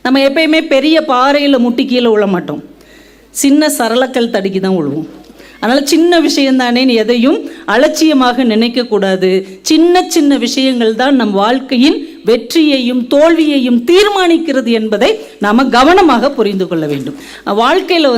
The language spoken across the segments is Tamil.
நம்ம எப்பயுமே பெரிய பாறையில் முட்டி கீழே விழ மாட்டோம், சின்ன சரளக்கல் தடுக்கி தான் விழுவோம். அதனால் சின்ன விஷயந்தானேன்னு எதையும் அலட்சியமாக நினைக்கக்கூடாது. சின்ன சின்ன விஷயங்கள் தான் நம் வாழ்க்கையின் வெற்றியையும் தோல்வியையும் தீர்மானிக்கிறது என்பதை நாம் கவனமாக புரிந்து கொள்ள வேண்டும். வாழ்க்கையில்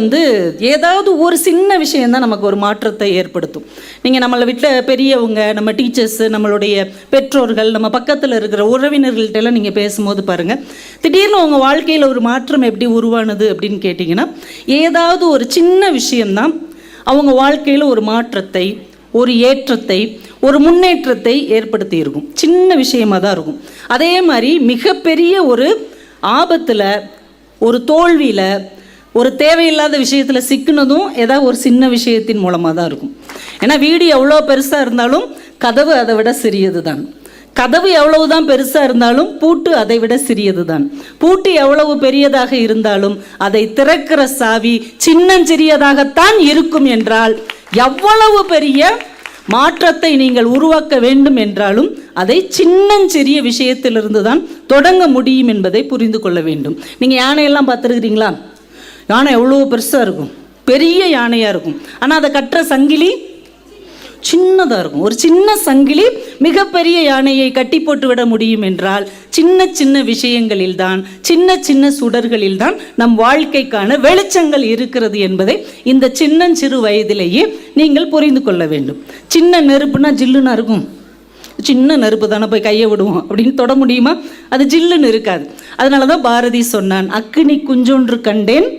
ஏதாவது ஒரு சின்ன விஷயந்தான் நமக்கு ஒரு மாற்றத்தை ஏற்படுத்தும். நீங்கள் நம்மளை வீட்டில் பெரியவங்க, நம்ம டீச்சர்ஸு, நம்மளுடைய பெற்றோர்கள், நம்ம பக்கத்தில் இருக்கிற உறவினர்கள்ட்டெல்லாம் நீங்கள் பேசும்போது பாருங்கள், திடீர்னு உங்கள் வாழ்க்கையில் ஒரு மாற்றம் எப்படி உருவானது அப்படின்னு கேட்டிங்கன்னா, ஏதாவது ஒரு சின்ன விஷயந்தான் அவங்க வாழ்க்கையில் ஒரு மாற்றத்தை, ஒரு ஏற்றத்தை, ஒரு முன்னேற்றத்தை ஏற்படுத்தி இருக்கும். சின்ன விஷயமாக தான் இருக்கும். அதே மாதிரி மிகப்பெரிய ஒரு ஆபத்தில், ஒரு தோல்வியில், ஒரு தேவையில்லாத விஷயத்தில் சிக்கினதும் ஏதாவது ஒரு சின்ன விஷயத்தின் மூலமாக தான் இருக்கும். ஏன்னா வீடு எவ்வளோ பெருசாக இருந்தாலும் கதவு அதை விட சிறியது தான். கதவு எவ்வளவு தான் பெருசாக இருந்தாலும் பூட்டு அதை விட சிறியது தான். பூட்டு எவ்வளவு பெரியதாக இருந்தாலும் அதை திறக்கிற சாவி சின்னஞ்சிறியதாகத்தான் இருக்கும் என்றால், எவ்வளவு பெரிய மாற்றத்தை நீங்கள் உருவாக்க வேண்டும் என்றாலும் அதை சின்னஞ்சிறிய விஷயத்திலிருந்து தான் தொடங்க முடியும் என்பதை புரிந்து கொள்ள வேண்டும். நீங்கள் யானையெல்லாம் பார்த்துருக்கிறீங்களா? யானை எவ்வளோ பெருசாக இருக்கும், பெரிய யானையாக இருக்கும். ஆனால் அதை கட்டுற சங்கிலி சின்னதாக இருக்கும். ஒரு சின்ன சங்கிலி மிகப்பெரிய யானையை கட்டி போட்டு விட முடியும் என்றால், சின்ன சின்ன விஷயங்களில்தான், சின்ன சின்ன சுடர்களில்தான் நம் வாழ்க்கைக்கான வெளிச்சங்கள் இருக்கிறது என்பதை இந்த சின்னஞ்சிறு வயதிலேயே நீங்கள் புரிந்து கொள்ள வேண்டும். சின்ன நெருப்புனா ஜில்லுன்னா இருக்கும். சின்ன நெருப்பு தானே, போய் கையை விடுவோம் அப்படின்னு தொட முடியுமா? அது ஜில்லுன்னு இருக்காது. அதனால தான் பாரதி சொன்னான், அக்கினி குஞ்சொன்று கண்டேன்,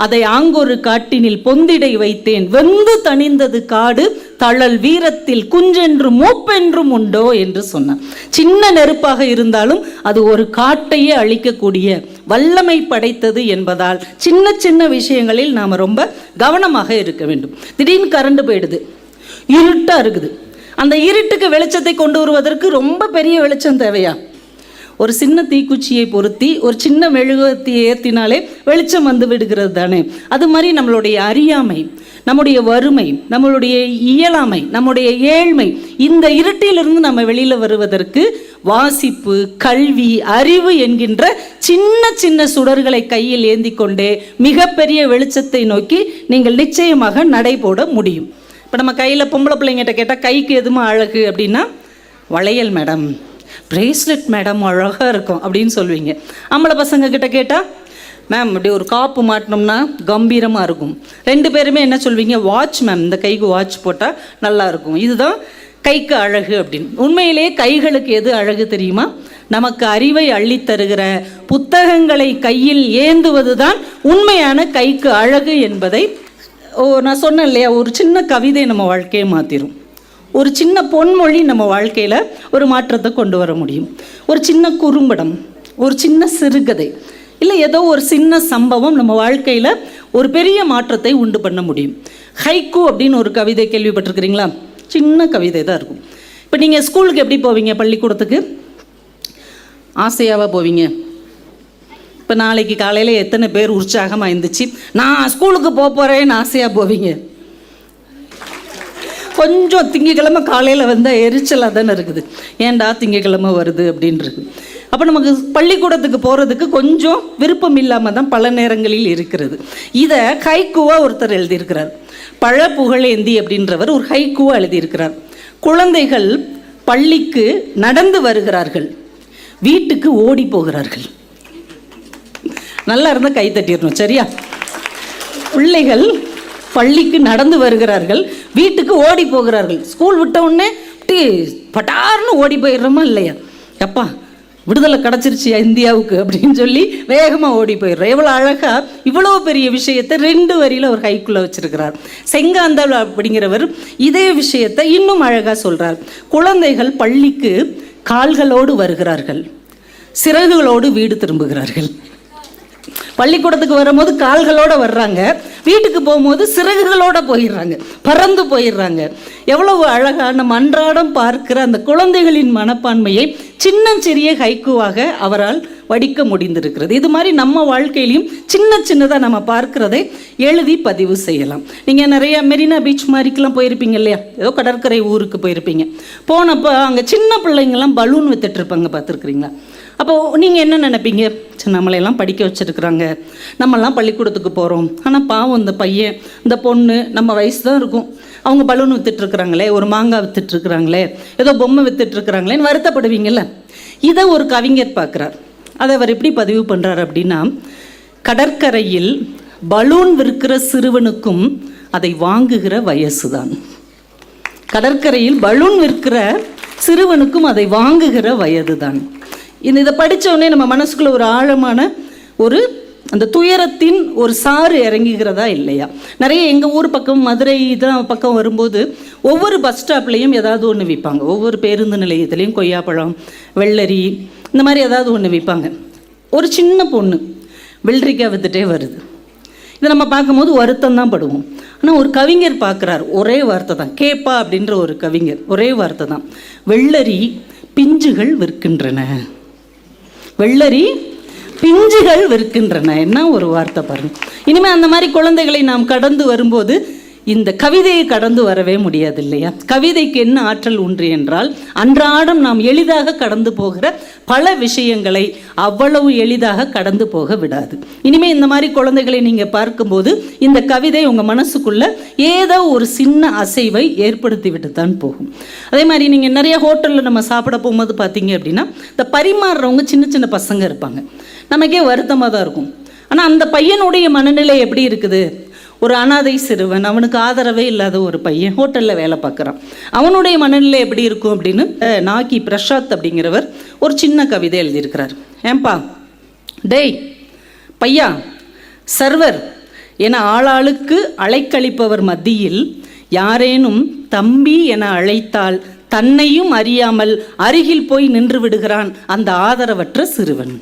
அதை ஆங்கொரு காட்டினில் பொந்திடை வைத்தேன், வெந்து தணிந்தது காடு, தழல் வீரத்தில் குஞ்சென்று மூப்பென்றும் உண்டோ என்று சொன்னான். சின்ன நெருப்பாக இருந்தாலும் அது ஒரு காட்டையே அழிக்கக்கூடிய வல்லமை படைத்தது என்பதால் சின்ன சின்ன விஷயங்களில் நாம் ரொம்ப கவனமாக இருக்க வேண்டும். திடீர்னு கரண்ட் போயிடுது, இருட்டாக இருக்குது. அந்த இருட்டுக்கு வெளிச்சத்தை கொண்டு வருவதற்கு ரொம்ப பெரிய வெளிச்சம் தேவையா? ஒரு சின்ன தீக்குச்சியை பொருத்தி ஒரு சின்ன மெழுகுவர்த்தியை ஏற்றினாலே வெளிச்சம் வந்து விடுகிறது தானே. அது மாதிரி நம்மளுடைய அறியாமை, நம்முடைய வறுமை, நம்மளுடைய இயலாமை, நம்முடைய ஏழ்மை, இந்த இருட்டிலிருந்து நம்ம வெளியில் வருவதற்கு வாசிப்பு, கல்வி, அறிவு என்கின்ற சின்ன சின்ன சுடர்களை கையில் ஏந்தி கொண்டே மிகப்பெரிய வெளிச்சத்தை நோக்கி நீங்கள் நிச்சயமாக நடைபோட முடியும். இப்போ நம்ம கையில் பொம்பளை பிள்ளைங்கிட்ட கேட்டால் கைக்கு எதுமா அழகு அப்படின்னா, வளையல் மேடம், பிரேஸ்லெட் மேடம், அழகாக இருக்கும் அப்படின்னு சொல்லுவீங்க. ஆம்பளை பசங்க கிட்ட கேட்டால், மேம் அப்படி ஒரு காப்பு மாட்டினோம்னா கம்பீரமாக இருக்கும். ரெண்டு பேருமே என்ன சொல்வீங்க? வாட்ச் மேம், இந்த கைக்கு வாட்ச் போட்டால் நல்லா இருக்கும், இதுதான் கைக்கு அழகு அப்படின்னு. உண்மையிலேயே கைகளுக்கு எது அழகு தெரியுமா? நமக்கு அறிவை அள்ளித்தருகிற புத்தகங்களை கையில் ஏந்துவது தான் உண்மையான கைக்கு அழகு என்பதை நான் சொன்னேன் இல்லையா? ஒரு சின்ன கவிதை நம்ம வாழ்க்கையை மாற்றிடும். ஒரு சின்ன பொன்மொழி நம்ம வாழ்க்கையில் ஒரு மாற்றத்தை கொண்டு வர முடியும். ஒரு சின்ன குறும்படம், ஒரு சின்ன சிறுகதை, இல்லை ஏதோ ஒரு சின்ன சம்பவம் நம்ம வாழ்க்கையில் ஒரு பெரிய மாற்றத்தை உண்டு பண்ண முடியும். ஹைக்கூ அப்படின்னு ஒரு கவிதை கேள்விப்பட்டிருக்கிறீங்களா? சின்ன கவிதை தான் இருக்கும். இப்போ நீங்கள் ஸ்கூலுக்கு எப்படி போவீங்க? பள்ளிக்கூடத்துக்கு ஆசையாவாக போவீங்க. இப்போ நாளைக்கு காலையில் எத்தனை பேர் உற்சாகமாக இருந்துச்சு, நான் ஸ்கூலுக்கு போகிறேன்னு ஆசையாக போவீங்க? கொஞ்சம் திங்கக்கிழமை காலையில் வந்தால் எரிச்சலாக தானே இருக்குது, ஏன்டா திங்கக்கிழமை வருது அப்படின்றது. அப்போ நமக்கு பள்ளிக்கூடத்துக்கு போகிறதுக்கு கொஞ்சம் விருப்பம் இல்லாமல் தான் பல நேரங்களில் இருக்கிறது. இதை ஹைக்கூவாக ஒருத்தர் எழுதியிருக்கிறார். பழ புகழேந்தி அப்படின்றவர் ஒரு ஹைக்கூவாக எழுதியிருக்கிறார். குழந்தைகள் பள்ளிக்கு நடந்து வருகிறார்கள், வீட்டுக்கு ஓடி போகிறார்கள். நல்லா இருந்தால் கை தட்டிடணும், சரியா? பிள்ளைகள் பள்ளிக்கு நடந்து வருகிறார்கள், வீட்டுக்கு ஓடி போகிறார்கள். ஸ்கூல் விட்ட உடனே பட்டார்னு ஓடி போயிடுறோமா இல்லையா? அப்பா விடுதலை கிடச்சிருச்சியா இந்தியாவுக்கு அப்படின்னு சொல்லி வேகமாக ஓடி போயிடுறோம். எவ்வளோ அழகாக இவ்வளோ பெரிய விஷயத்தை 2 வரியில் ஒரு ஹைக்குள்ளே வச்சிருக்கிறார். செங்காந்தாள் அப்படிங்கிறவர் இதே விஷயத்தை இன்னும் அழகாக சொல்கிறார். குழந்தைகள் பள்ளிக்கு கால்களோடு வருகிறார்கள், சிறகுகளோடு வீடு திரும்புகிறார்கள். பள்ளிக்கூடத்துக்கு வரும்போது கால்களோடு வர்றாங்க, வீட்டுக்கு போகும்போது சிறகுகளோடு போயிடுறாங்க, பறந்து போயிடுறாங்க. எவ்வளவு அழகாக நம்ம அன்றாடம் பார்க்கிற அந்த குழந்தைகளின் மனப்பான்மையை சின்னஞ்சிறிய ஹைக்கூவாக அவரால் வடிக்க முடிந்திருக்கிறது. இது மாதிரி நம்ம வாழ்க்கையிலையும் சின்ன சின்னதாக நம்ம பார்க்கிறதை எழுதி பதிவு செய்யலாம். நீங்கள் நிறைய மெரினா பீச் மாதிரிக்கெலாம் போயிருப்பீங்க இல்லையா? ஏதோ கடற்கரை ஊருக்கு போயிருப்பீங்க. போனப்போ அங்கே சின்ன பிள்ளைங்கள்லாம் பலூன் வித்துட்டு இருப்பாங்க, பார்த்துருக்குறீங்களா? அப்போது நீங்கள் என்ன நினைப்பீங்க? சரி, நம்மளையெல்லாம் படிக்க வச்சுருக்குறாங்க, நம்மெல்லாம் பள்ளிக்கூடத்துக்கு போகிறோம், ஆனால் பாவம் இந்த பையன் இந்த பொண்ணு நம்ம வயசு தான் இருக்கும், அவங்க பலூன் விற்றுட்ருக்குறாங்களே, ஒரு மாங்காய் விற்றுட்ருக்குறாங்களே, ஏதோ பொம்மை விற்றுட்ருக்குறாங்களேன்னு வருத்தப்படுவீங்கள்ல. இதை ஒரு கவிஞர் பார்க்குறார். அதை அவர் எப்படி பதிவு பண்ணுறார் அப்படின்னா, கடற்கரையில் பலூன் விற்கிற சிறுவனுக்கும் அதை வாங்குகிற வயசு தான். கடற்கரையில் பலூன் விற்கிற சிறுவனுக்கும் அதை வாங்குகிற வயது தான். இதை படித்தோடனே நம்ம மனசுக்குள்ள ஒரு ஆழமான ஒரு அந்த துயரத்தின் ஒரு சாறு இறங்குகிறதா இல்லையா? நிறைய எங்கள் ஊர் பக்கம் மதுரை இதெல்லாம் பக்கம் வரும்போது ஒவ்வொரு பஸ் ஸ்டாப்லேயும் ஏதாவது ஒன்று விற்பாங்க. ஒவ்வொரு பேருந்து நிலையத்துலேயும் கொய்யாப்பழம், வெள்ளரி, இந்த மாதிரி ஏதாவது ஒன்று விற்பாங்க. ஒரு சின்ன பொண்ணு வெள்ளரிக்காய் வித்துட்டே வருது. இதை நம்ம பார்க்கும்போது வருத்தம் தான் படுவோம். ஆனால் ஒரு கவிஞர் பார்க்குறார், ஒரே வார்த்தை தான், கேப்பா அப்படின்ற ஒரு கவிஞர், ஒரே வார்த்தை தான், வெள்ளரி பிஞ்சுகள் விற்கின்றன, வெள்ளரி பிஞ்சுகள் விற்கின்றன. என்ன ஒரு வார்த்தை பாருங்க. இனிமேல் அந்த மாதிரி குழந்தைகளை நாம் கடந்து வரும்போது இந்த கவிதையை கடந்து வரவே முடியாது இல்லையா? கவிதைக்கு என்ன ஆற்றல் உண்டு என்றால், அன்றாடம் நாம் எளிதாக கடந்து போகிற பல விஷயங்களை அவ்வளவு எளிதாக கடந்து போக விடாது. இனிமேல் இந்த மாதிரி குழந்தைகளை நீங்கள் பார்க்கும்போது இந்த கவிதை உங்கள் மனசுக்குள்ள ஏதோ ஒரு சின்ன அசைவை ஏற்படுத்தி விட்டு தான் போகும். அதே மாதிரி நீங்கள் நிறைய ஹோட்டலில் நம்ம சாப்பிட போகும்போது பார்த்தீங்க அப்படின்னா, இந்த பரிமாறுறவங்க சின்ன சின்ன பசங்க இருப்பாங்க. நமக்கே வருத்தமாக தான் இருக்கும். ஆனால் அந்த பையனுடைய மனநிலை எப்படி இருக்குது? ஒரு அனாதை சிறுவன், அவனுக்கு ஆதரவே இல்லாத ஒரு பையன் ஹோட்டலில் வேலை பார்க்குறான். அவனுடைய மனநிலை எப்படி இருக்கும் அப்படின்னு நாகி பிரசாத் அப்படிங்கிறவர் ஒரு சின்ன கவிதை எழுதியிருக்கிறார். ஏன்பா டேய் பையா, சர்வர் என ஆளாளுக்கு அழைக்களிப்பவர் மத்தியில் யாரேனும் தம்பி என அழைத்தால் தன்னையும் அறியாமல் அருகில் போய் நின்று விடுகிறான் அந்த ஆதரவற்ற சிறுவன்.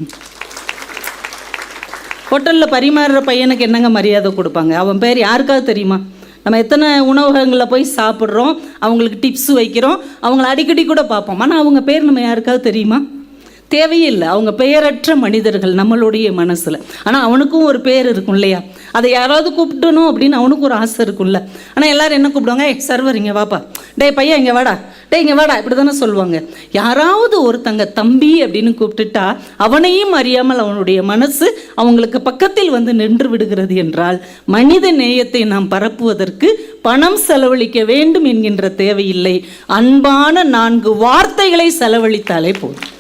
ஹோட்டலில் பரிமாறுற பையனுக்கு என்னங்க மரியாதை கொடுப்பாங்க? அவன் பேர் யாருக்காவது தெரியுமா? நம்ம எத்தனை உணவகங்களில் போய் சாப்பிட்றோம், அவங்களுக்கு டிப்ஸ் வைக்கிறோம், அவங்கள அடிக்கடி கூட பார்ப்போம். ஆனால் அவங்க பேர் நம்ம யாருக்காவது தெரியுமா? தேவையே இல்லை. அவங்க பெயரற்ற மனிதர்கள் நம்மளுடைய மனசில். ஆனால் அவனுக்கும் ஒரு பேர் இருக்கும் இல்லையா? அதை யாராவது கூப்பிட்டணும் அப்படின்னு அவனுக்கு ஒரு ஆசை இருக்கும்ல. ஆனால் எல்லோரும் என்ன கூப்பிடுவாங்க? சர்வர் இங்கே வாப்பா, டே பையன் இங்கே வாடா, டே இங்கே வாடா, இப்படி தானே சொல்லுவாங்க. யாராவது ஒருத்தங்க தம்பி அப்படின்னு கூப்பிட்டுட்டா அவனையும் அறியாமல் அவனுடைய மனசு அவங்களுக்கு பக்கத்தில் வந்து நின்று விடுகிறது என்றால், மனித நேயத்தை நாம் பரப்புவதற்கு பணம் செலவழிக்க வேண்டும் என்கின்ற தேவையில்லை. அன்பான 4 வார்த்தைகளை செலவழித்தாலே போதும்.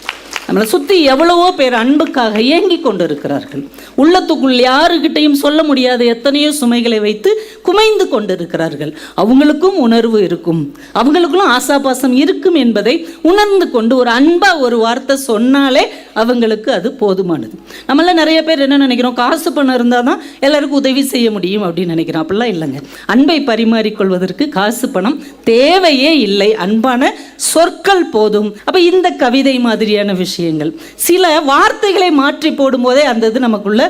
நம்மளை சுற்றி எவ்வளவோ பேர் அன்புக்காக இயங்கி கொண்டு இருக்கிறார்கள். உள்ளத்துக்குள் யாருக்கிட்டையும் சொல்ல முடியாத எத்தனையோ சுமைகளை வைத்து குமைந்து கொண்டு இருக்கிறார்கள். அவங்களுக்கும் உணர்வு இருக்கும், அவங்களுக்கும் ஆசாபாசம் இருக்கும் என்பதை உணர்ந்து கொண்டு ஒரு அன்பாக ஒரு வார்த்தை சொன்னாலே அவங்களுக்கு அது போதுமானது. நம்மள நிறைய பேர் என்ன நினைக்கிறோம்? காசு பணம் இருந்தால் தான் எல்லாருக்கும் உதவி செய்ய முடியும் அப்படின்னு நினைக்கிறோம். அப்படிலாம் இல்லைங்க. அன்பை பரிமாறிக்கொள்வதற்கு காசு பணம் தேவையே இல்லை. அன்பான சொற்கள் போதும். அப்போ இந்த கவிதை மாதிரியான விஷயங்கள், சில வார்த்தைகளை மாற்றி போடும்போதே அந்த இது நமக்குள்ள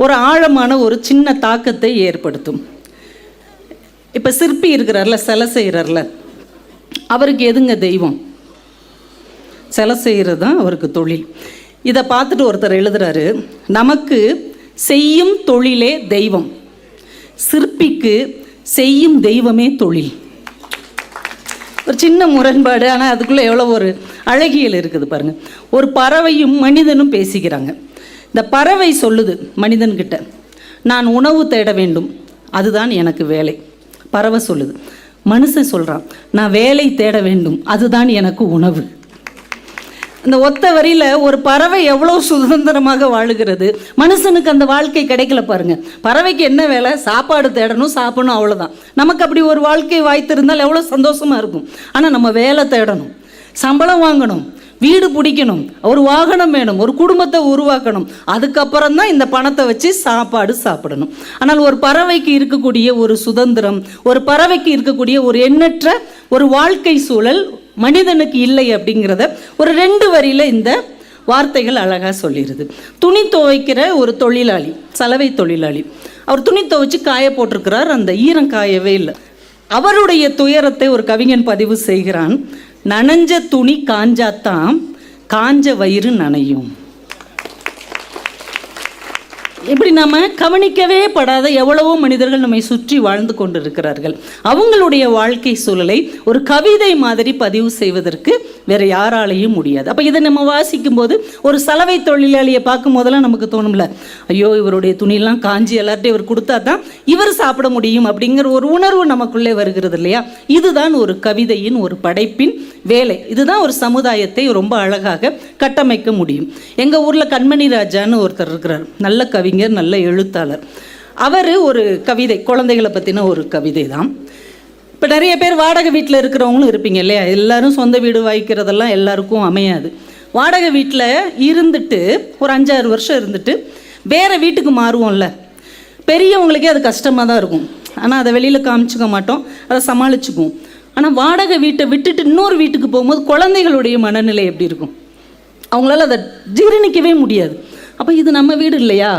ஒரு ஆழமான ஒரு சின்ன தாக்கத்தை ஏற்படுத்தும். இப்போ சிற்பி இருக்கிறார்ல, சிலை செய்கிறார்ல, அவருக்கு எதுங்க தெய்வம்? சிலை செய்கிறது தான் அவருக்கு தொழில். இதை பார்த்துட்டு ஒருத்தர் எழுதுறாரு, நமக்கு செய்யும் தொழிலே தெய்வம், சிற்பிக்கு செய்யும் தெய்வமே தொழில். ஒரு சின்ன முரண்பாடு, ஆனால் அதுக்குள்ளே எவ்வளோ ஒரு அழகியல் இருக்குது பாருங்கள். ஒரு பறவையும் மனிதனும் பேசிக்கிறாங்க. இந்த பறவை சொல்லுது மனிதன்கிட்ட, நான் உணவு தேட வேண்டும், அதுதான் எனக்கு வேலை. பறவை சொல்லுது. மனுஷன் சொல்கிறான், நான் வேலை தேட வேண்டும், அதுதான் எனக்கு உணவு. இந்த ஒத்த வரியில் ஒரு பறவை எவ்வளோ சுதந்திரமாக வாழுகிறது, மனுஷனுக்கு அந்த வாழ்க்கை கிடைக்கல பாருங்க. பறவைக்கு என்ன வேலை? சாப்பாடு தேடணும், சாப்பிடணும், அவ்வளோதான். நமக்கு அப்படி ஒரு வாழ்க்கை வாய்த்திருந்தால் எவ்வளோ சந்தோஷமாக இருக்கும். ஆனால் நம்ம வேலை தேடணும், சம்பளம் வாங்கணும், வீடு பிடிக்கணும், ஒரு வாகனம் வேணும், ஒரு குடும்பத்தை உருவாக்கணும், அதுக்கப்புறம் தான் இந்த பணத்தை வச்சு சாப்பாடு சாப்பிடணும். ஆனால் ஒரு பறவைக்கு இருக்கக்கூடிய ஒரு சுதந்திரம், ஒரு பறவைக்கு இருக்கக்கூடிய ஒரு எண்ணற்ற ஒரு வாழ்க்கை சூழல் மனிதனுக்கு இல்லை அப்படிங்கிறத ஒரு 2 வரியில் இந்த வார்த்தைகள் அழகாக சொல்லிடுது. துணி துவைக்கிற ஒரு தொழிலாளி, சலவை தொழிலாளி, அவர் துணி துவைச்சு காய போட்டிருக்கிறார், அந்த ஈரம் காயவே இல்லை. அவருடைய துயரத்தை ஒரு கவிஞன் பதிவு செய்கிறான். நனைஞ்ச துணி காஞ்சாத்தான் காஞ்ச வயிறு நனையும். இப்படி நாம் கவனிக்கவே படாத எவ்வளவோ மனிதர்கள் நம்மை சுற்றி வாழ்ந்து கொண்டு இருக்கிறார்கள். அவங்களுடைய வாழ்க்கை சூழலை ஒரு கவிதை மாதிரி பதிவு செய்வதற்கு வேற யாராலையும் முடியாது. அப்போ இதை நம்ம வாசிக்கும் போது ஒரு சலவை தொழிலாளியை பார்க்கும் போதெல்லாம் நமக்கு தோணும்ல, ஐயோ இவருடைய துணியெல்லாம் காஞ்சி எல்லார்ட்டையும் இவர் கொடுத்தா தான் இவர் சாப்பிட முடியும் அப்படிங்கிற ஒரு உணர்வு நமக்குள்ளே வருகிறது இல்லையா? இதுதான் ஒரு கவிதையின் ஒரு படைப்பின் வேலை. இதுதான் ஒரு சமுதாயத்தை ரொம்ப அழகாக கட்டமைக்க முடியும். எங்கள் ஊரில் கண்மணி ராஜான்னு ஒருத்தர் இருக்கிறார், நல்ல கவிஞர், நல்ல எழுத்தாளர். அவர் ஒரு கவிதை, குழந்தைகளை பற்றின ஒரு கவிதை தான். இப்போ நிறைய பேர் வாடகை வீட்டில் இருக்கிறவங்களும் இருப்பீங்க இல்லையா? எல்லாரும் சொந்த வீடு வாய்க்கிறதெல்லாம் எல்லாருக்கும் அமையாது. வாடகை வீட்டில் இருந்துட்டு ஒரு 5-6 வருஷம் இருந்துட்டு வேறு வீட்டுக்கு மாறுவோம்ல, பெரியவங்களுக்கே அது கஷ்டமாக தான் இருக்கும். ஆனால் அதை வெளியில் காமிச்சிக்க மாட்டோம், அதை சமாளிச்சுக்குவோம். ஆனால் வாடகை வீட்டை விட்டுட்டு இன்னொரு வீட்டுக்கு போகும்போது குழந்தைகளுடைய மனநிலை எப்படி இருக்கும்? அவங்களால அதை ஜீரணிக்கவே முடியாது. அப்போ இது நம்ம வீடு இல்லையா,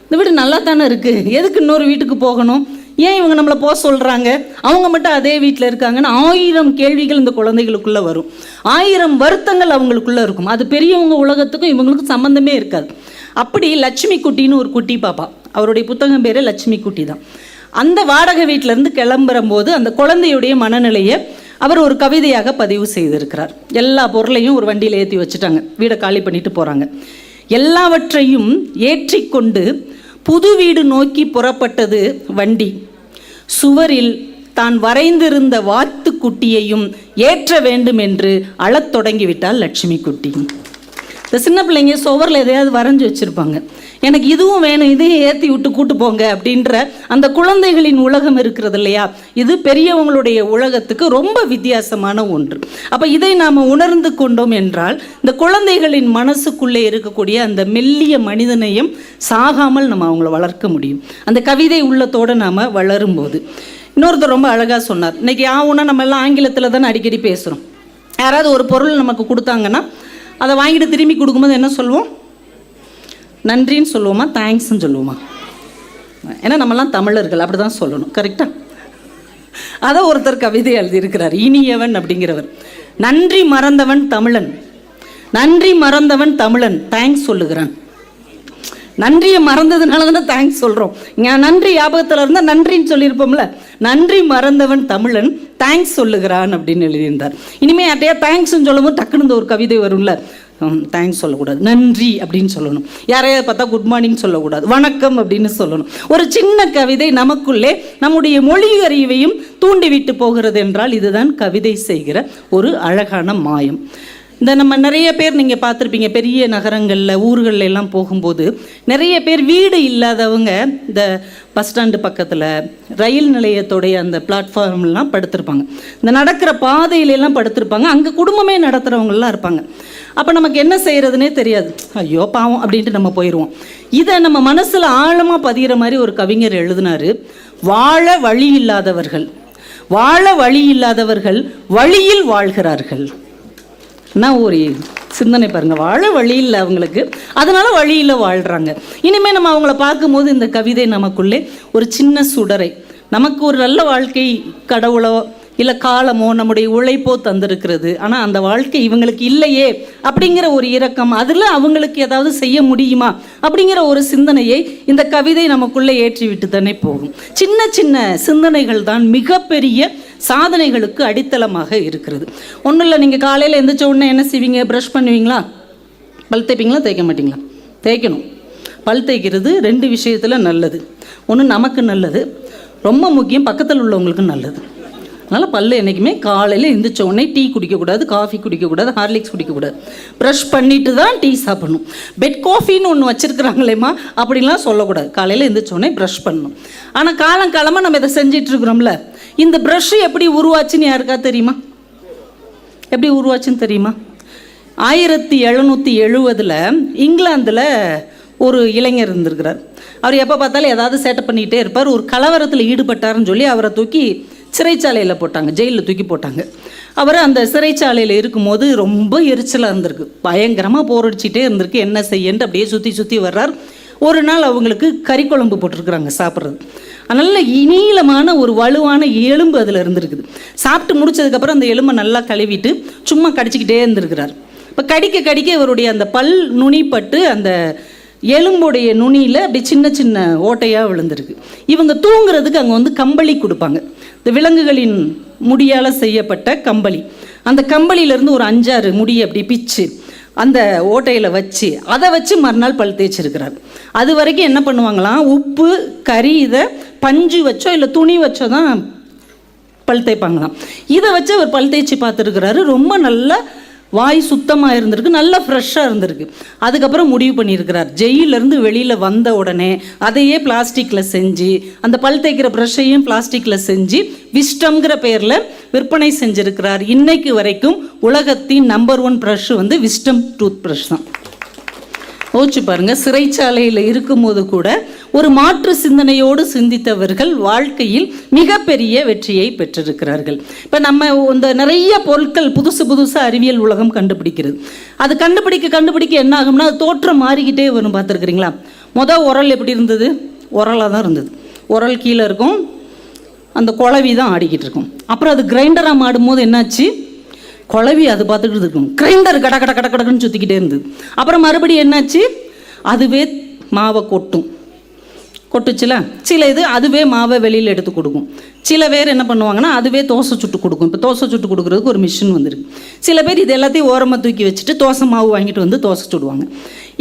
இந்த வீடு நல்லா தானே இருக்குது, எதுக்கு இன்னொரு வீட்டுக்கு போகணும், ஏன் இவங்க நம்மளை போக சொல்கிறாங்க, அவங்க மட்டும் அதே வீட்டில் இருக்காங்கன்னு 1000 கேள்விகள் இந்த குழந்தைகளுக்குள்ளே வரும். 1000 வருத்தங்கள் அவங்களுக்குள்ளே இருக்கும். அது பெரியவங்க உலகத்துக்கும் இவங்களுக்கும் சம்மந்தமே இருக்காது. அப்படி லட்சுமி குட்டின்னு ஒரு குட்டி பாப்பா, அவருடைய புத்தகம் பேர் லட்சுமி குட்டி தான். அந்த வாடகை வீட்டிலேருந்து கிளம்புற போது அந்த குழந்தையுடைய மனநிலையை அவர் ஒரு கவிதையாக பதிவு செய்திருக்கிறார். எல்லா பொருளையும் ஒரு வண்டியில் ஏற்றி வச்சுட்டாங்க, வீடை காலி பண்ணிட்டு போகிறாங்க. எல்லாவற்றையும் ஏற்றிக்கொண்டு புது வீடு நோக்கி புறப்பட்டது வண்டி. சுவரில் தான் வரைந்திருந்த வாத்துக்குட்டியையும் ஏற்ற வேண்டும் என்று அழத் தொடங்கிவிட்டாள் லட்சுமி குட்டி. இந்த சின்ன பிள்ளைங்க சுவரில் எதையாவது வரைஞ்சி வச்சுருப்பாங்க, எனக்கு இதுவும் வேணும், இதையும் ஏற்றி விட்டு கூட்டு போங்க அப்படின்ற அந்த குழந்தைகளின் உலகம் இருக்கிறது இல்லையா? இது பெரியவங்களுடைய உலகத்துக்கு ரொம்ப வித்தியாசமான ஒன்று. அப்போ இதை நாம் உணர்ந்து கொண்டோம் என்றால் இந்த குழந்தைகளின் மனசுக்குள்ளே இருக்கக்கூடிய அந்த மெல்லிய மனிதனையும் சாகாமல் நம்ம அவங்கள வளர்க்க முடியும், அந்த கவிதை உள்ளத்தோடு நாம் வளரும்போது. இன்னொருத்தர் ரொம்ப அழகாக சொன்னார், இன்றைக்கி ஆகுனா நம்ம எல்லாம் ஆங்கிலத்தில் தானே அடிக்கடி பேசுகிறோம். யாராவது ஒரு பொருள் நமக்கு கொடுத்தாங்கன்னா அதை வாங்கிட்டு திரும்பி கொடுக்கும்போது என்ன சொல்லுவோம்? நன்றின்னு சொல்லுவோமா, தேங்க்ஸ்ன்னு சொல்லுவோமா? ஏன்னா நம்மலாம் தமிழர்கள், அப்படி தான் சொல்லணும், கரெக்டாக? அதை ஒருத்தர் கவிதை எழுதியிருக்கிறார், இனியவன் அப்படிங்கிறவர். நன்றி மறந்தவன் தமிழன், நன்றி மறந்தவன் தமிழன் தேங்க்ஸ் சொல்லுகிறான். நன்றியை மறந்ததுனால தானே தேங்க்ஸ் சொல்கிறோம். நன்றி ஞாபகத்தில் இருந்தால் நன்றின்னு சொல்லியிருப்போம்ல. நன்றி மறந்தவன் தமிழன் தேங்க்ஸ் சொல்லுகிறான் அப்படின்னு எழுதியிருந்தார். இனிமேல் யார்ட்டையா தேங்க்ஸ்ன்னு சொல்லும்போது டக்குன்னு இந்த ஒரு கவிதை வரும்ல, தேங்க்ஸ் சொல்லக்கூடாது, நன்றி அப்படின்னு சொல்லணும். யாரையாவது பார்த்தா குட் மார்னிங் சொல்லக்கூடாது, வணக்கம் அப்படின்னு சொல்லணும். ஒரு சின்ன கவிதை நமக்குள்ளே நம்முடைய மொழி அறிவையும் தூண்டிவிட்டு போகிறது என்றால் இதுதான் கவிதை செய்கிற ஒரு அழகான மாயம். இந்த நம்ம நிறைய பேர் நீங்கள் பார்த்துருப்பீங்க, பெரிய நகரங்களில் ஊர்களில் எல்லாம் போகும்போது நிறைய பேர் வீடு இல்லாதவங்க இந்த பஸ் ஸ்டாண்டு பக்கத்தில், ரயில் நிலையத்துடைய அந்த பிளாட்ஃபார்ம்லாம் படுத்திருப்பாங்க, இந்த நடக்கிற பாதையிலெல்லாம் படுத்திருப்பாங்க. அங்கே குடும்பமே நடத்துகிறவங்களாம் இருப்பாங்க. அப்போ நமக்கு என்ன செய்கிறதுனே தெரியாது, ஐயோ பாவம் அப்படின்ட்டு நம்ம போயிடுவோம். இதை நம்ம மனசில் ஆழமாக பதிகிற மாதிரி ஒரு கவிஞர் எழுதினார், வாழ வழி இல்லாதவர்கள், வாழ வழி இல்லாதவர்கள் வழியில் வாழ்கிறார்கள். நான் ஒரு சிந்தனை பாருங்கள், வாழ வழி இல்லை அவங்களுக்கு, அதனால வழியில் வாழ்கிறாங்க. இனிமேல் நம்ம அவங்கள பார்க்கும்போது இந்த கவிதை நமக்குள்ளே ஒரு சின்ன சுடரை, நமக்கு ஒரு நல்ல வாழ்க்கை கடவுளோ இல்லை காலமோ நம்முடைய உழைப்போ தந்திருக்கிறது, ஆனால் அந்த வாழ்க்கை இவங்களுக்கு இல்லையே அப்படிங்கிற ஒரு இரக்கம், அதில் அவங்களுக்கு ஏதாவது செய்ய முடியுமா அப்படிங்கிற ஒரு சிந்தனையை இந்த கவிதை நமக்குள்ளே ஏற்றி விட்டு தானே போகும். சின்ன சின்ன சிந்தனைகள் தான் மிகப்பெரிய சாதனைகளுக்கு அடித்தளமாக இருக்கிறது. ஒன்றும் இல்லை, நீங்கள் காலையில் எந்திரிச்ச உடனே என்ன செய்வீங்க? ப்ரஷ் பண்ணுவீங்களா? பல் தேய்ப்பீங்களா? தேய்க்க மாட்டிங்களா? தேய்க்கணும். பல் தேய்க்கிறது 2 விஷயத்தில் நல்லது. ஒன்று நமக்கு நல்லது, ரொம்ப முக்கியம் பக்கத்தில் உள்ளவங்களுக்கு நல்லது. அதனால் பல் என்றைக்குமே காலையில் எந்திரிச்ச உடனே டீ குடிக்கக்கூடாது, காஃபி குடிக்கக்கூடாது, ஹார்லிக்ஸ் குடிக்கக்கூடாது. ப்ரஷ் பண்ணிட்டு தான் டீ சாப்பிடணும். பெட் காஃபின்னு ஒன்று வச்சுருக்குறாங்களேம்மா அப்படின்லாம் சொல்லக்கூடாது. காலையில் எந்திரிச்ச உடனே ப்ரஷ் பண்ணணும். ஆனால் காலங்காலமாக நம்ம இதை செஞ்சிட்ருக்குறோம்ல. இந்த ப்ரஷ்ஷு எப்படி உருவாச்சுன்னு யாருக்கா தெரியுமா? எப்படி உருவாச்சுன்னு தெரியுமா? 1770 இங்கிலாந்தில் ஒரு இளைஞர் இருந்திருக்கிறார். அவர் எப்போ பார்த்தாலும் ஏதாவது சேட்டை பண்ணிகிட்டே இருப்பார். ஒரு கலவரத்தில் ஈடுபட்டாருன்னு சொல்லி அவரை தூக்கி சிறைச்சாலையில் போட்டாங்க, ஜெயிலில் தூக்கி போட்டாங்க. அவர் அந்த சிறைச்சாலையில் இருக்கும்போது ரொம்ப எரிச்சலாக இருந்திருக்கு, பயங்கரமாக போரடிச்சிட்டே இருந்திருக்கு. என்ன செய்யன்ட்டு அப்படியே சுற்றி சுற்றி வர்றார். ஒரு நாள் அவங்களுக்கு கறி குழம்பு போட்டிருக்குறாங்க சாப்பிட்றது. நல்ல நீளமான ஒரு வலுவான எலும்பு அதில் இருந்திருக்குது. சாப்பிட்டு முடிச்சதுக்கப்புறம் அந்த எலும்பை நல்லா கழுவிட்டு சும்மா கடிச்சிக்கிட்டே இருந்திருக்கிறார். இப்போ கடிக்க கடிக்க இவருடைய அந்த பல் நுனிப்பட்டு அந்த எலும்புடைய நுனியில் அப்படி சின்ன சின்ன ஓட்டையாக விழுந்திருக்கு. இவங்க தூங்குறதுக்கு அங்கே வந்து கம்பளி கொடுப்பாங்க, இந்த விலங்குகளின் முடியால் செய்யப்பட்ட கம்பளி. அந்த கம்பளியிலேருந்து ஒரு 5-6 முடியை அப்படி பிச்சு அந்த ஓட்டையில் வச்சு அதை வச்சு மறுநாள் பல் தேய்ச்சிருக்கிறார். அது வரைக்கும் என்ன பண்ணுவாங்களாம், உப்பு கறி இதை பஞ்சு வச்சோ இல்லை துணி வச்சோ தான் பல் தேய்ப்பாங்களாம். இதை வச்சு அவர் பல் தேய்ச்சி பார்த்துருக்கிறாரு. ரொம்ப நல்லா வாய் சுத்தமாக இருந்திருக்கு, நல்லா ஃப்ரெஷ்ஷாக இருந்திருக்கு. அதுக்கப்புறம் முடிவு பண்ணியிருக்கிறார், ஜெயிலிருந்து வெளியில் வந்த உடனே அதையே பிளாஸ்டிக்கில் செஞ்சு அந்த பல் தேய்க்கிற ப்ரஷ்ஷையும் பிளாஸ்டிக்கில் செஞ்சு விஸ்டம்ங்கிற பேரில் விற்பனை செஞ்சுருக்கிறார். இன்னைக்கு வரைக்கும் உலகத்தின் நம்பர் 1 ப்ரஷ் வந்து விஸ்டம் டூத் ப்ரஷ் தான். யோசிச்சு பாருங்க, சிறைச்சாலையில் இருக்கும்போது கூட ஒரு மாற்று சிந்தனையோடு சிந்தித்தவர்கள் வாழ்க்கையில் மிகப்பெரிய வெற்றியை பெற்றிருக்கிறார்கள். இப்போ நம்ம இந்த நிறைய பொருட்கள் புதுசாக அறிவியல் உலகம் கண்டுபிடிக்கிறது. அது கண்டுபிடிக்க என்ன ஆகும்னா அது தோற்றம் மாறிக்கிட்டே வரும். பார்த்துருக்குறீங்களா? உரல் எப்படி இருந்தது? உரலாக தான் இருந்தது. உரல் கீழே இருக்கும், அந்த குழவி தான் ஆடிக்கிட்டு இருக்கும். அப்புறம் அது கிரைண்டராக ஆடும்போது என்னாச்சு, குழவி அது பார்த்துக்கிட்டு இருக்கும், கிரைண்டர் கட கட கட கடக்குன்னு சுற்றிக்கிட்டே இருந்தது. அப்புறம் மறுபடியும் என்னாச்சு, அதுவே மாவை கொட்டுச்சுல. சில இது அதுவே மாவை வெளியில் எடுத்து கொடுக்கும். சில பேர் என்ன பண்ணுவாங்கன்னா அதுவே தோசை சுட்டு கொடுக்கும். இப்போ தோசை சுட்டு கொடுக்குறதுக்கு ஒரு மிஷின் வந்துருக்கு. சில பேர் இது எல்லாத்தையும் ஓரமாக தூக்கி வச்சுட்டு தோசை மாவு வாங்கிட்டு வந்து தோசை சுடுவாங்க.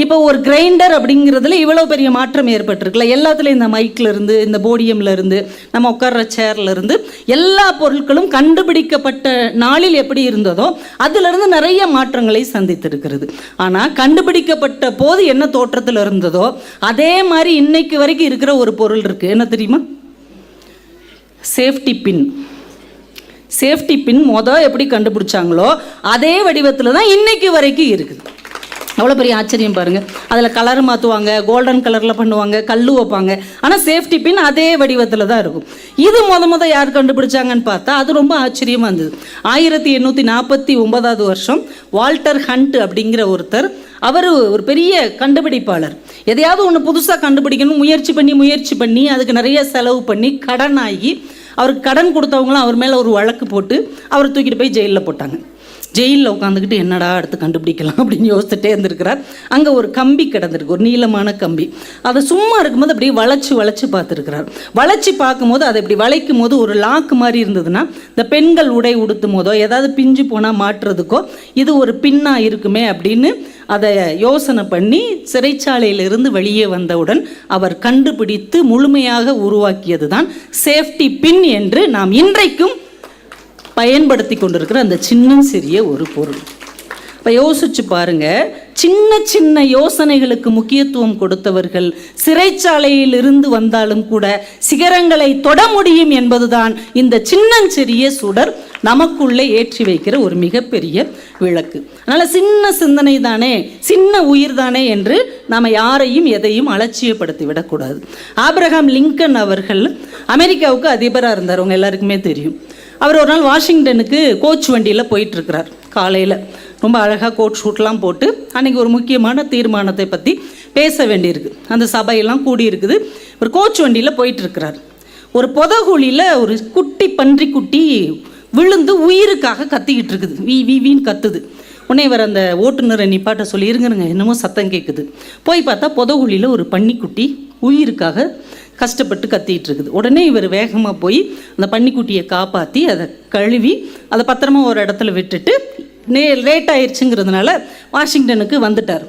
இப்போ ஒரு கிரைண்டர் அப்படிங்கிறதுல இவ்வளோ பெரிய மாற்றம் ஏற்பட்டிருக்குல்ல. எல்லாத்துலேயும் இந்த மைக்கில் இருந்து, இந்த போடியம்ல இருந்து, நம்ம உட்கார்ற சேர்ல இருந்து எல்லா பொருட்களும் கண்டுபிடிக்கப்பட்ட நாளில் எப்படி இருந்ததோ அதிலிருந்து நிறைய மாற்றங்களை சந்தித்திருக்கிறது. ஆனால் கண்டுபிடிக்கப்பட்ட போது என்ன தோற்றத்தில் இருந்ததோ அதே மாதிரி இன்னைக்கு வரைக்கும் இருக்கிற ஒரு பொருள் இருக்குது. என்ன தெரியுமா? Safety pin. சேஃப்டி பின் எப்படி கண்டுபிடிச்சாங்களோ அதே வடிவத்தில் தான் இன்னைக்கு வரைக்கும் இருக்குது. அவ்வளோ பெரிய ஆச்சரியம் பாருங்கள். அதில் கலர் மாற்றுவாங்க, கோல்டன் கலரில் பண்ணுவாங்க, கல் வைப்பாங்க. ஆனால் சேஃப்டி பின் அதே வடிவத்தில் தான் இருக்கும். இது முத யார் கண்டுபிடிச்சாங்கன்னு பார்த்தா அது ரொம்ப ஆச்சரியமாக இருந்தது. 1849 வருஷம் வால்டர் ஹண்ட் அப்படிங்கிற ஒருத்தர், அவர் ஒரு பெரிய கண்டுபிடிப்பாளர். எதையாவது ஒன்று புதுசாக கண்டுபிடிக்கணும் முயற்சி பண்ணி அதுக்கு நிறைய செலவு பண்ணி கடன் ஆகி, அவருக்கு கடன் கொடுத்தவங்களும் அவர் மேலே ஒரு வழக்கு போட்டு அவரை தூக்கிட்டு போய் ஜெயிலில் போட்டாங்க. ஜெயிலில் உட்காந்துக்கிட்டு என்னடா அடுத்து கண்டுபிடிக்கலாம் அப்படின்னு யோசிச்சுட்டே இருந்திருக்கிறார். அங்கே ஒரு கம்பி கிடந்திருக்கு, ஒரு நீளமான கம்பி. அதை சும்மா இருக்கும்போது அப்படியே வளைச்சு பார்த்துருக்கிறார். வளைச்சி பார்க்கும்போது அதை இப்படி வளைக்கும் போது ஒரு லாக்கு மாதிரி இருந்ததுன்னா இந்த பெண்கள் உடை உடுத்தும் போதோ ஏதாவது பிஞ்சு போனால் மாட்டுறதுக்கோ இது ஒரு பின்னாக இருக்குமே அப்படின்னு அதை யோசனை பண்ணி சிறைச்சாலையிலிருந்து வெளியே வந்தவுடன் அவர் கண்டுபிடித்து முழுமையாக உருவாக்கியது தான் சேஃப்டி பின் என்று நாம் இன்றைக்கும் பயன்படுத்தி கொண்டிருக்கிற அந்த சின்ன சிறிய ஒரு பொருள். இப்போ யோசிச்சு பாருங்க, சின்ன யோசனைகளுக்கு முக்கியத்துவம் கொடுத்தவர்கள் சிறைச்சாலையில் இருந்து வந்தாலும் கூட சிகரங்களை தொட முடியும் என்பதுதான் இந்த சிறிய சுடர் நமக்குள்ளே ஏற்றி வைக்கிற ஒரு மிகப்பெரிய விளக்கு. அதனால் சின்ன சிந்தனை தானே, சின்ன உயிர் தானே என்று நாம் யாரையும் எதையும் அலட்சியப்படுத்தி விடக்கூடாது. ஆப்ரஹாம் லிங்கன் அவர்கள் அமெரிக்காவுக்கு அதிபராக இருந்தார், அவங்க எல்லாருக்குமே தெரியும். அவர் ஒரு நாள் வாஷிங்டனுக்கு கோச் வண்டியில் போயிட்டுருக்கிறார். காலையில் ரொம்ப அழகாக கோட் ஷூட்லாம் போட்டு அன்றைக்கி ஒரு முக்கியமான தீர்மானத்தை பற்றி பேச வேண்டியிருக்கு. அந்த சபையெல்லாம் கூடியிருக்குது. ஒரு கோச் வண்டியில் போயிட்டுருக்கிறார். ஒரு புதகுழியில் ஒரு குட்டி பன்றிக்குட்டி விழுந்து உயிருக்காக கத்திக்கிட்டு இருக்குது. வீன்னு கத்துது. உடனே இவர் அந்த ஓட்டுநரை நிப்பாட்ட சொல்லி, இருங்க என்னமோ சத்தம் கேட்குது. போய் பார்த்தா புதகுழியில் ஒரு பன்னிக்குட்டி உயிருக்காக கஷ்டப்பட்டு கத்திட்டு இருக்குது. உடனே இவர் வேகமாக போய் அந்த பன்னிக்குட்டியை காப்பாற்றி அதை கழுவி அதை பத்திரமா ஒரு இடத்துல விட்டுட்டு லேட் ஆயிடுச்சுங்கிறதுனால வாஷிங்டனுக்கு வந்துட்டார்.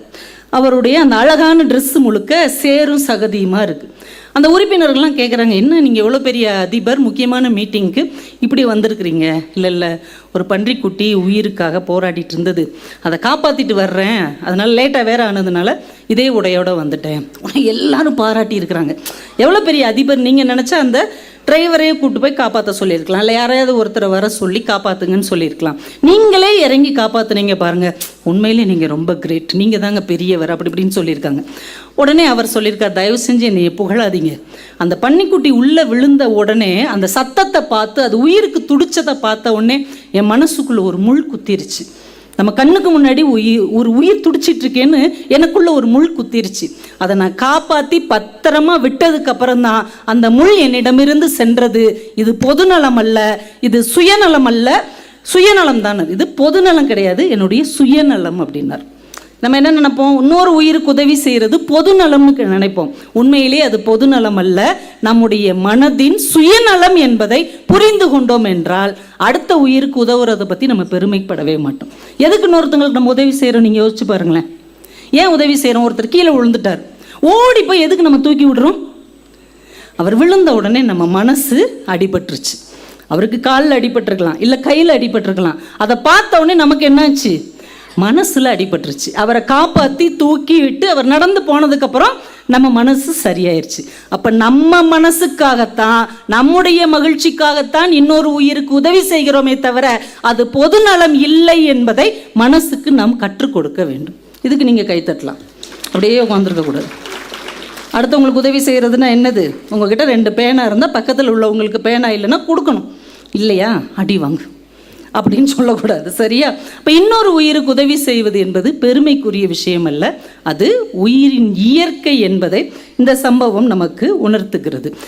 அவருடைய அந்த அழகான ட்ரெஸ்ஸு முழுக்க சேரும் சகதியுமாக இருக்குது. அந்த உறுப்பினர்கள்லாம் கேட்குறாங்க, என்ன நீங்கள் எவ்வளோ பெரிய அதிபர், முக்கியமான மீட்டிங்க்கு இப்படி வந்திருக்கிறீங்க? இல்லை ஒரு பன்றிக்குட்டி உயிருக்காக போராடிட்டு இருந்தது, அதை காப்பாற்றிட்டு வர்றேன், அதனால் லேட்டாக வேறு ஆனதுனால இதே உடையோடு வந்துட்டேன். எல்லாரும் பாராட்டி இருக்கிறாங்க. எவ்வளோ பெரிய அதிபர்! நீங்கள் நினச்சா அந்த டிரைவரையே கூப்பிட்டு போய் காப்பாற்ற சொல்லியிருக்கலாம், இல்லை யாரையாவது ஒருத்தரை வர சொல்லி காப்பாற்றுங்கன்னு சொல்லியிருக்கலாம். நீங்களே இறங்கி காப்பாற்றுனீங்க பாருங்கள், உண்மையிலே நீங்கள் ரொம்ப கிரேட், நீங்கள் தாங்க பெரியவர் அப்படி இப்படின்னு சொல்லியிருக்காங்க. உடனே அவர் சொல்லியிருக்கார், தயவு செஞ்சு என்னை புகழாதீங்க. அந்த பன்னிக்குட்டி உள்ளே விழுந்த உடனே அந்த சத்தத்தை பார்த்து அது உயிருக்கு துடிச்சதை பார்த்த உடனே என் மனசுக்குள்ளே ஒரு முள் குத்திருச்சு. நம்ம கண்ணுக்கு முன்னாடி ஒரு உயிர் துடிச்சிட்டு இருக்கேன்னு எனக்குள்ள ஒரு முள் குத்திருச்சு. அதை நான் காப்பாற்றி பத்திரமா விட்டதுக்கு அப்புறம் தான் அந்த முள் என்னிடமிருந்து சென்றது. இது பொதுநலம் அல்ல, இது சுயநலம் அல்ல, சுயநலம் தானே, இது பொதுநலம் கிடையாது, என்னுடைய சுயநலம் அப்படின்னார். நம்ம என்ன நினைப்போம், இன்னொரு உயிருக்கு உதவி செய்கிறது பொதுநலம்னு நினைப்போம். உண்மையிலேயே அது பொதுநலம் அல்ல, நம்முடைய மனதின் சுயநலம் என்பதை புரிந்து கொண்டோம் என்றால் அடுத்த உயிருக்கு உதவுறதை பற்றி நம்ம பெருமைப்படவே மாட்டோம். எதுக்கு இன்னொருத்தங்களுக்கு நம்ம உதவி செய்கிறோம் நீங்கள் யோசிச்சு பாருங்களேன். ஏன் உதவி செய்கிறோம்? ஒருத்தர் கீழே விழுந்துட்டார், ஓடி போய் எதுக்கு நம்ம தூக்கி விடுறோம்? அவர் விழுந்த உடனே நம்ம மனசு அடிபட்டுருச்சு. அவருக்கு காலில் அடிபட்டிருக்கலாம், இல்லை கையில் அடிபட்டிருக்கலாம். அதை பார்த்த உடனே நமக்கு என்னாச்சு? மனசில் அடிபட்டுருச்சு. அவரை காப்பாற்றி தூக்கி விட்டு அவர் நடந்து போனதுக்கப்புறம் நம்ம மனசு சரியாயிருச்சு. அப்போ நம்ம மனசுக்காகத்தான், நம்முடைய மகிழ்ச்சிக்காகத்தான் இன்னொரு உயிருக்கு உதவி செய்கிறோமே தவிர அது பொதுநலம் இல்லை என்பதை மனசுக்கு நாம் கற்றுக் கொடுக்க வேண்டும். இதுக்கு நீங்கள் கைத்தட்டலாம், அப்படியே உட்காந்துருக்கக்கூடாது. அடுத்தவங்களுக்கு உதவி செய்கிறதுனா என்னது? உங்ககிட்ட 2 பேனா இருந்தால் பக்கத்தில் உள்ளவங்களுக்கு பேனா இல்லைன்னா கொடுக்கணும், இல்லையா அடி வாங்க அப்படின்னு சொல்லக்கூடாது, சரியா? இப்போ இன்னொரு உயிருக்கு உதவி செய்வது என்பது பெருமைக்குரிய விஷயம் அல்ல, அது உயிரின் இயற்கை என்பதை இந்த சம்பவம் நமக்கு உணர்த்துகிறது.